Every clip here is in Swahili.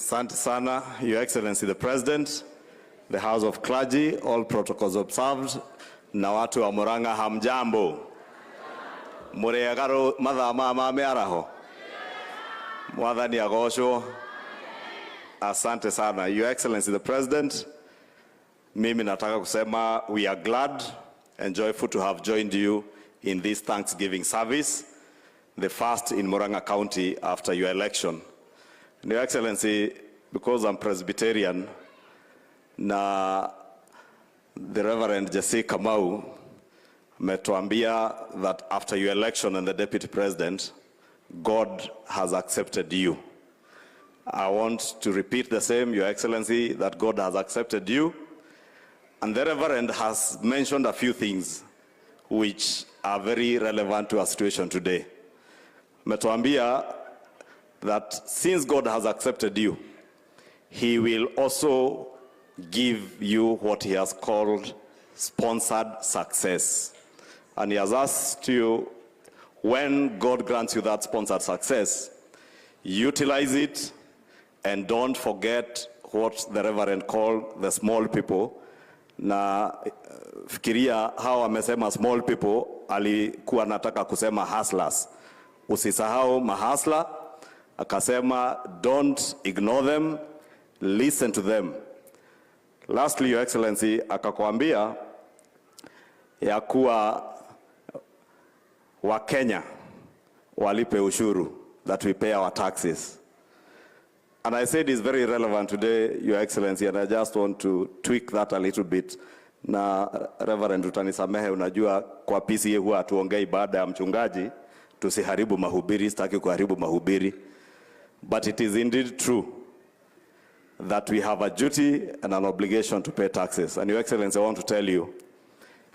Asante sana, Your Excellency the President, the House of Clergy, all protocols observed, na watu wa Murang'a hamjambo. Mureagaro mathaa ma mearaho. Mwathani agocwo. Asante sana, Your Excellency the President. Mimi nataka kusema we are glad and joyful to have joined you in this Thanksgiving service, the first in Murang'a County after your election. Your Excellency, because I'm Presbyterian, na the Reverend Jesse Kamau metuambia that after your election and the Deputy President, God has accepted you. I want to repeat the same, Your Excellency, that God has accepted you. And the Reverend has mentioned a few things which are very relevant to our situation today. Metuambia that since God has accepted you, He will also give you what He has called sponsored success. And He has asked you, when God grants you that sponsored success, utilize it and don't forget what the Reverend called the small people. Na fikiria hawa amesema small people, alikuwa nataka kusema hustlers. Usisahau mahasla, akasema don't ignore them, listen to them. Lastly, Your Excellency, akakwambia ya kuwa wa Kenya walipe ushuru, that we pay our taxes. And I said it's very relevant today, Your Excellency, and I just want to tweak that a little bit. Na Reverend utanisamehe, unajua kwa PCA huwa hatuongei baada ya mchungaji, tusiharibu mahubiri, sitaki kuharibu mahubiri. But it is indeed true that we have a duty and an obligation to pay taxes. And Your Excellency, I want to tell you,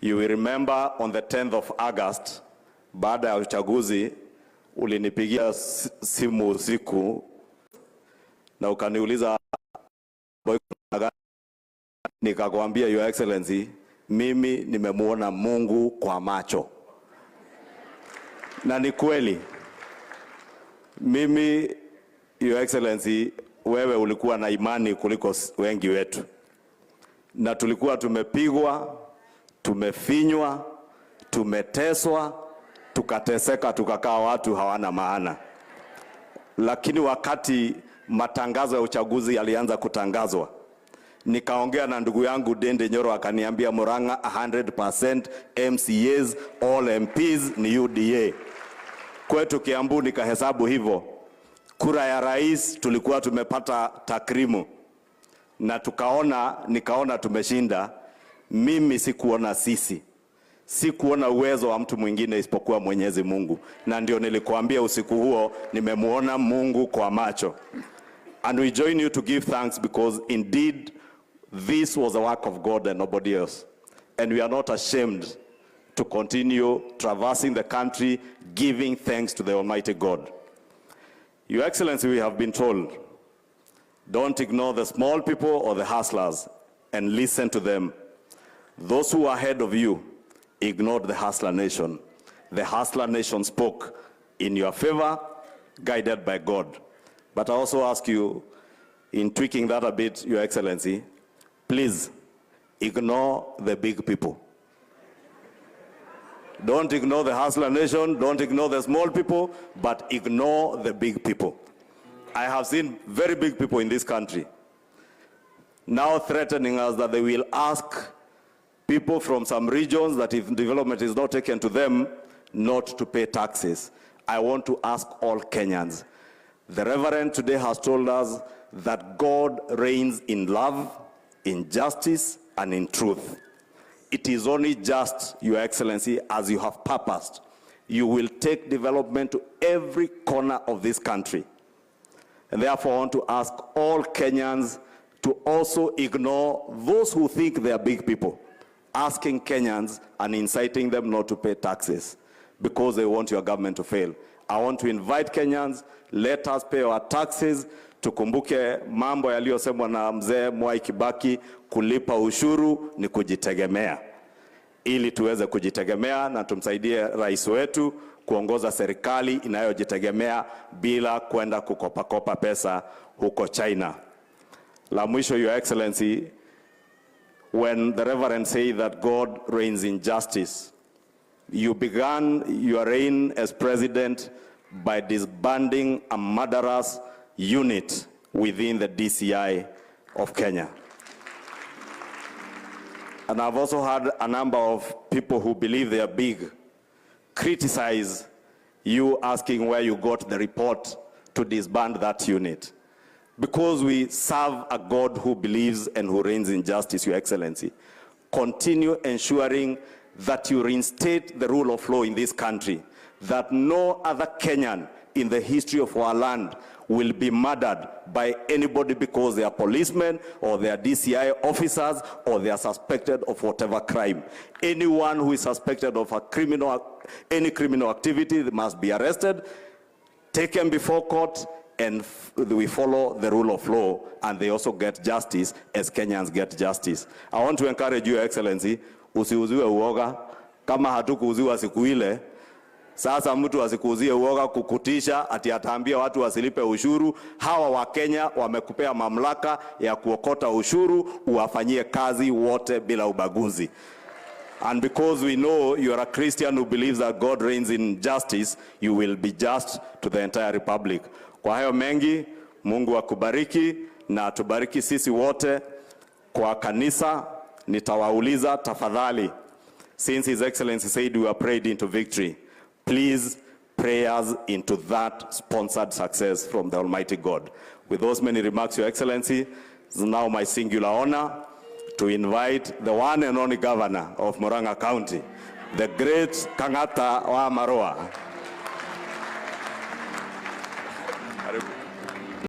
you will remember on the 10th of August, baada ya uchaguzi, ulinipigia simu usiku, na ukaniuliza nikakwambia, Your Excellency, mimi nimemuona Mungu kwa macho. Na ni kweli, mimi, Your Excellency, wewe ulikuwa na imani kuliko wengi wetu. Na tulikuwa tumepigwa, tumefinywa, tumeteswa, tukateseka, tukakaa watu hawana maana. Lakini wakati matangazo ya uchaguzi yalianza kutangazwa, nikaongea na ndugu yangu Dende Nyoro, akaniambia Murang'a 100% MCAs, all MPs ni UDA. Kwetu Kiambu nikahesabu hivyo, kura ya rais tulikuwa tumepata takrimu, na nikaona tumeshinda. Mimi sikuona sikuona uwezo wa mtu mwingine isipokuwa Mwenyezi Mungu, na ndio nilikuambia usiku huo nimemuona Mungu kwa macho. And we join you to give thanks, because indeed this was a work of God and nobody else. And we are not ashamed to continue traversing the country, giving thanks to the Almighty God. Your Excellency, we have been told, don't ignore the small people or the hustlers, and listen to them. Those who are ahead of you ignored the hustler nation. The hustler nation spoke in your favor, guided by God. But I also ask you, in tweaking that a bit, Your Excellency, please ignore the big people. Don't ignore the hustler nation, don't ignore the small people, but ignore the big people. I have seen very big people in this country now threatening us that they will ask people from some regions that if development is not taken to them, not to pay taxes. I want to ask all Kenyans. The Reverend today has told us that God reigns in love, in justice, and in truth. It is only just, Your Excellency, as you have purposed, you will take development to every corner of this country. And therefore, I want to ask all Kenyans to also ignore those who think they are big people, asking Kenyans and inciting them not to pay taxes because they want your government to fail. I want to invite Kenyans, let us pay our taxes. Tukumbuke mambo yaliyosemwa na mzee Mwai Kibaki, kulipa ushuru ni kujitegemea. Ili tuweze kujitegemea na tumsaidie rais wetu kuongoza serikali inayojitegemea bila kwenda kukopa pesa huko China. La mwisho, Your Excellency, when the Reverend said that God reigns in justice, you began your reign as president by disbanding a murderous unit within the DCI of Kenya. And I've also had a number of people who believe they are big criticize you, asking where you got the report to disband that unit. Because we serve a God who believes and who reigns in justice, Your Excellency, continue ensuring that you reinstate the rule of law in this country, that no other Kenyan in the history of our land will be murdered by anybody because they are policemen or they are DCI officers or they are suspected of whatever crime. Anyone who is suspected of any criminal activity must be arrested, taken before court, and we follow the rule of law, and they also get justice as Kenyans get justice. I want to encourage you, Your Excellency, usiuziwe uoga. Kama hatukuuziwa siku ile, sasa mtu asikuuzie uoga kukutisha ati ataambia watu wasilipe ushuru. Hawa wa Kenya wamekupea mamlaka ya kuokota ushuru, uwafanyie kazi wote bila ubaguzi. And because we know you are a Christian who believes that God reigns in justice, you will be just to the entire republic. Kwa hayo mengi, Mungu akubariki na tubariki sisi wote. Kwa kanisa, nitawauliza tafadhali, since His Excellency said we are prayed into victory, please pray us into that sponsored success from the Almighty God. With those many remarks, Your Excellency, it is now my singular honor to invite the one and only governor of Murang'a County, the great Kang'ata wa Maroa.